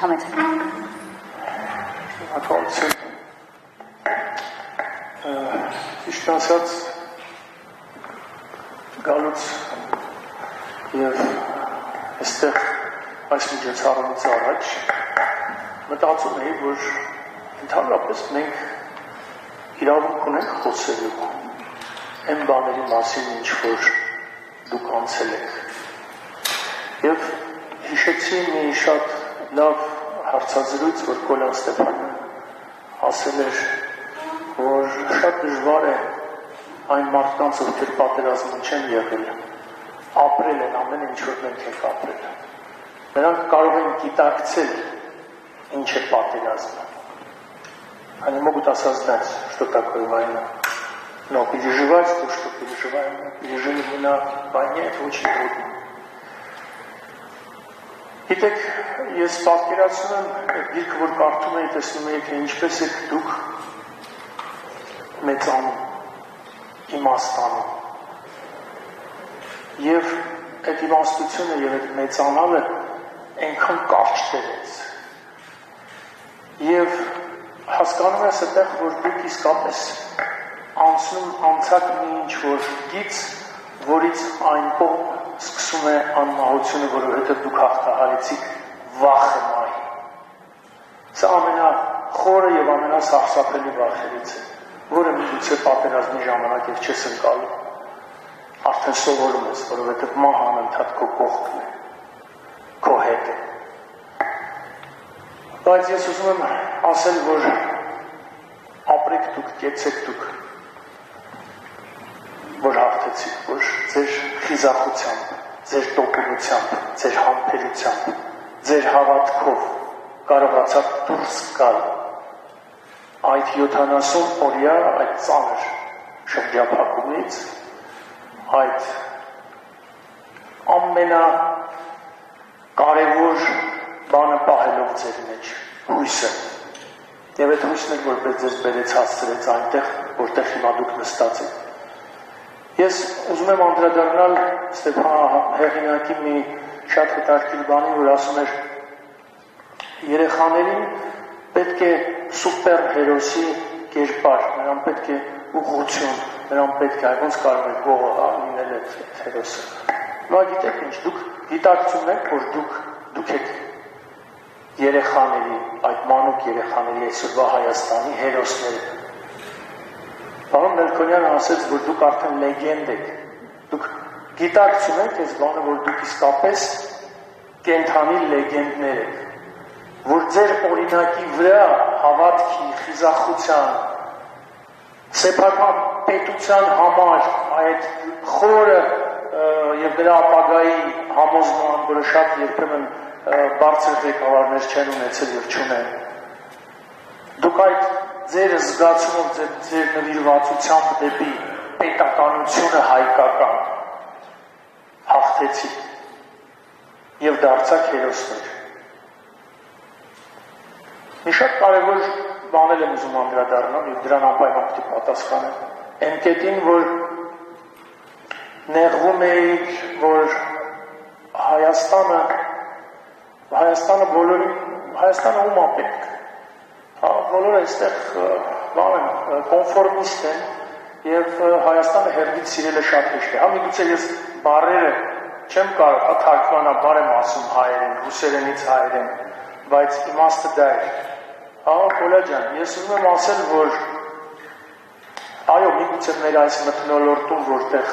համեցեք։ Ակալություն։ Ճիշտ ասած, գալուց և այստեղ այս միջոցառումից առաջ մտածում էի, որ ընդհանրապես մենք իրավունք ունենք խոսելու այն բաների մասին, ինչ որ դուք անցել եք։ Եվ հիշեցի մի շատ լավ հարցազրույց, որ Կոլյան Ստեփանյանը ասել էր, որ շատ դժվար է այն մարդկանց, ովքեր պատերազմում չեն եղել, ապրել են ամեն ինչ, որ մենք ենք ապրել։ Նրանք կարող են գիտակցել, ինչ է պատերազմը։ Они могут осознать, что такое война. Но переживать то, что пережили мы на войне, это очень трудно. Գիտեք, ես պատկերացնում եմ, այդ գիրքը, որ կարդում էի, տեսնում էի, թե ինչպես եք դուք մեծանում, իմաստանում։ Եվ այդ իմաստությունը և այդ մեծանալը այնքան կարճ տևեց։ Եվ հասկանում ես այդտեղ, որ դուք իսկապես անցած մի ինչ-որ գիծ, որից այն կողմ սկսում է անմահությունը, որովհետև դուք հաղթահարեցիք վախը մահի։ Սա ամենախորը և ամենասարսափելի վախերից է, որը միգուցե պատերազմի ժամանակ և չես ընկալում, արդեն սովորում ես, որովհետև մահը անընդհատ քո կողքն է, քո հետ է։ Բայց ես ուզում եմ ասել, որ ապրեք դուք, կեցեք դուք, որ հաղթեցիք, որ ձեր խիզախությամբ, ձեր տոկունությամբ, ձեր համբերությամբ, ձեր հավատքով կարողացաք դուրս գալ այդ 70 օրյա այդ ծանր շրջափակումից, այդ ամենակարևոր բանը պահելով ձեր մեջ, հույսը։ Եվ այդ հույսն էլ որպես ձեզ բերեց հասցրեց այնտեղ, որտեղ հիմա դուք նստած եք։ Ես ուզում եմ անդրադառնալ Ստեփան հեղինակի մի շատ հետաքրքիր բանի, որ ասում էր երեխաներին պետք է սուպեր հերոսի կերպար, նրան պետք է ուղղություն, նրան պետք է ոնց կարող է գողը լինել այդ հերոսը։ Նա գիտեք ինչ, դուք գիտակցում եք, որ դուք եք երեխաների, այդ մանուկ երեխաների այսօրվա Հայաստանի հերոսները։ Պարոն Մելքոնյանը ասեց, որ դուք արդեն լեգենդ եք, դուք գիտակցում եք այս բանը, որ դուք իսկապես կենդանի լեգենդներ եք, որ ձեր օրինակի վրա հավատքի, խիզախության, սեփական պետության համար այդ խորը և դրա ապագայի համոզման, որը շատ երբեմն բարձր ղեկավարներ չեն ունեցել և չունեն։ Դուք այդ ձեր զգացումով, ձեր նվիրվածությամբ դեպի պետականությունը հայկական հաղթեցիք և դարձաք հերոսներ։ Մի շատ կարևոր բանել եմ ուզում անդրադառնալ և դրան անպայման պետք է պատասխանեմ։ Այն կետին, որ նեղվում էիք, որ Հայաստանը ում ապետք։ Բոլորը այստեղ կոնֆորմիստ են և Հայաստանը հերգից սիրելը շատ հեշտ է։ Միգուցե ես բառերը չեմ կարող, թարգմանաբար եմ ասում հայերեն, ռուսերենից հայերեն, բայց իմաստը դա է։ Կոլա ջան, ես ուզում եմ ասել, որ այո, միգուցե մեր այս մթնոլորտում, որտեղ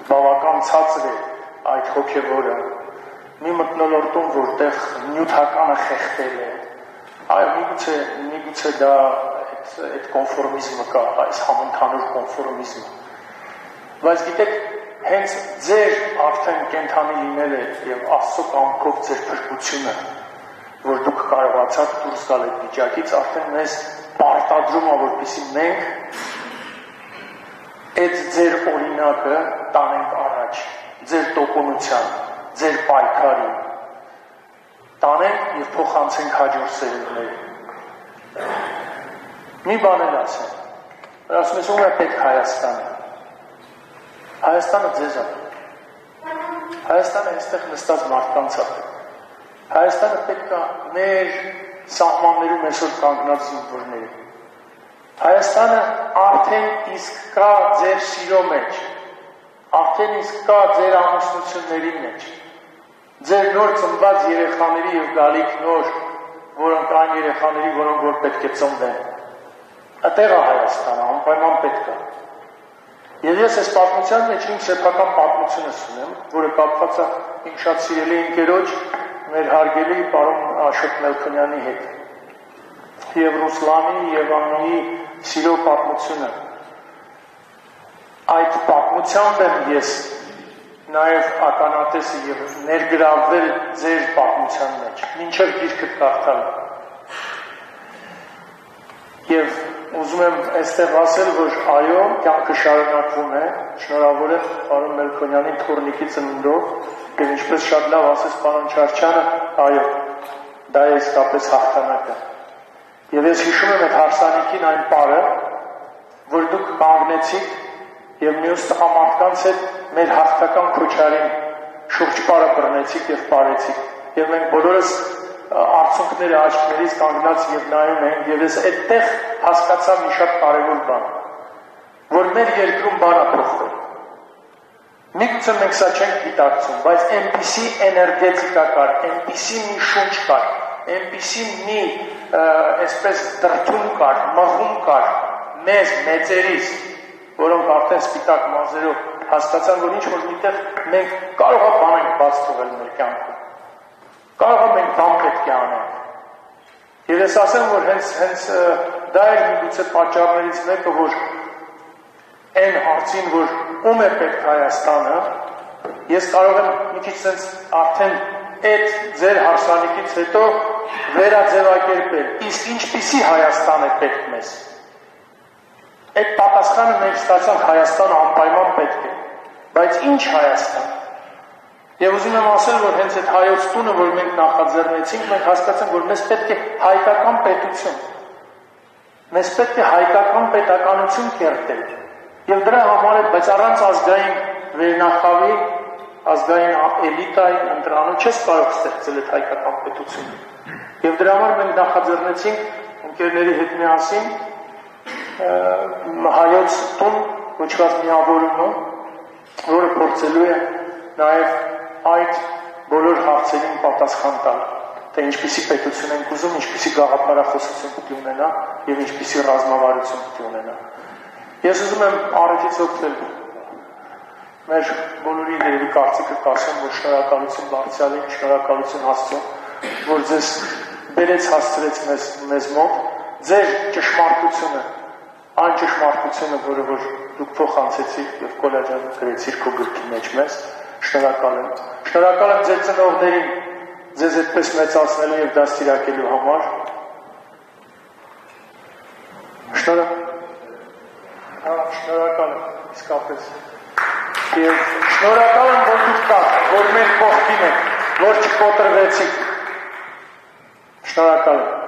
բավական ցածր է այդ հոգևորը, մի մթնոլորտում, որտեղ նյութականը խեղդել է, այո, միգուցե դա այդ կոնֆորմիզմը կա, այս համընդհանուր կոնֆորմիզմը, բայց գիտեք, հենց ձեր արդեն կենդանի լինելը և Աստծո կամքով ձեր փրկությունը, որ դուք կարողացաք դուրս գալ այդ վիճակից, արդեն մեզ պարտադրում է, որպեսզի մենք այդ ձեր օրինակը տանենք առաջ, ձեր տոկունության, ձեր պայքարի, տանենք և փոխանցենք հաջորդ սերունդներին։ Մի բան էլ ասեմ, ասում ես ում է պետք Հայաստանը։ Հայաստանը ձեզ է։ Հայաստանը այստեղ նստած մարդկանց է։ Հայաստանը պետք է մեր սահմաններում այսօր կանգնած զինվորների։ Հայաստանը արդեն իսկ կա ձեր սիրո մեջ, արդեն իսկ կա ձեր ամուսնությունների մեջ, ձեր նոր ծնված երեխաների և գալիք նոր, որոնք այն երեխաների, որոնք որ պետք է ծնվեն։ Այդտեղ է Հայաստանը, անպայման պետք է։ Եվ ես այս պատմության մեջ իմ սեփական պատմությունս ունեմ, որը կապված է իմ շատ սիրելի ընկերոջ, մեր հարգելի պարոն Աշոտ Մելքոնյանի հետ։ Եվ Ռուսլանի և Աննիի սիրո պատմությունը։ Այդ պատմությամբ եմ ես նաև ականատեսը և ներգրավվել ձեր պատմության մեջ, մինչև գիրքը կարդալ։ Եվ ուզում եմ այստեղ ասել, որ այո, կյանքը շարունակվում է, շնորհավոր եմ պարոն Մելքոնյանին թորնիկի ծնունդով, և ինչպես շատ լավ ասեց պարոն Չարչյանը, այո, դա է իսկապես հաղթանակը։ Եվ ես հիշում եմ այդ հարսանիքին այն պարը, որ դուք կանգնեցիք և մյուս տղամարդկանց հետ մեր հաղթական քոչարին շուրջ պարը բռնեցիք և պարեցիք։ Եվ մենք բոլորս արցունքները աչքներից կանգնած և նայում ենք, և ես այդտեղ հասկացա մի շատ կարևոր բան, որ մեր երկրում բան է փոխվել։ Միգուցե մենք սա չենք գիտակցում, բայց այնպիսի էներգետիկա կար, այնպիսի մի շունչ կար, այնպիսի մի այսպես դրդում կար, մղում կար մեզ, մեծերից, որոնք արդեն սպիտակ մազերով հասկացան, որ ինչ-որ միտեղ մենք կարող է բան ենք բաց թողել մեր կյանքում։ Կարող է մենք բան պետք է անենք։ Եվ ես ասեմ, որ հենց դա էր միգուցե պատճառներից մեկը, որ այն հարցին, որ ում է պետք Հայաստանը, ես կարող եմ մի քիչ sense արդեն այդ ձեր հարսանիքից հետո վերաձևակերպել, իսկ ինչպիսի Հայաստան է պետք մեզ։ Այդ պատասխանը մենք ստացանք Հայաստանը անպայման պետք է, բայց ինչ Հայաստան։ Եվ ուզում եմ ասել, որ հենց այդ հայոց տունը, որ մենք նախաձեռնեցինք, մենք հասկացանք, որ մեզ պետք է հայկական պետություն։ Մեզ պետք է հայկական պետականություն կերտել։ Եվ դրա համար է, բայց առանց ազգային վերնախավի, ազգային էլիտայի ընտրանու չես կարող ստեղծել այդ հայկական պետությունը։ Եվ դրա համար մենք նախաձեռնեցինք ընկերների հետ միասին հայոց տուն կոչված միավորումը, որը փորձելու է նաև այդ բոլոր հարցերին պատասխան տալ, թե ինչպիսի պետություն ենք ուզում, ինչպիսի գաղափարախոսություն պետք է ունենա և ինչպիսի ռազմավարություն պետք է ունենա։ Ես ուզում եմ առիթից օգնել մեր բոլորի երևի կարծիքը կասեմ, որ շնորհակալություն Բարձրալին, շնորհակալություն Աստծուն, որ ձեզ բերեց հասցրեց մեզ մոտ, ձեր ճշմարտությունը, այն ճշմարտությունը, որը որ դուք փոխանցեցիք և կոլաջան գրեցիք քո գրքի մեջ մեզ, շնորհակալ եմ։ Շնորհակալ եմ ձեր ծնողներին ձեզ այդպես մեծացնելու և դաստիարակելու համար։ Շնորհակալ եմ, իսկապես։ Եվ շնորհակալ եմ, որ դուք կաք, որ մեր կողքին եք, որ չկոտրվեցիք։ Շնորհակալ եմ։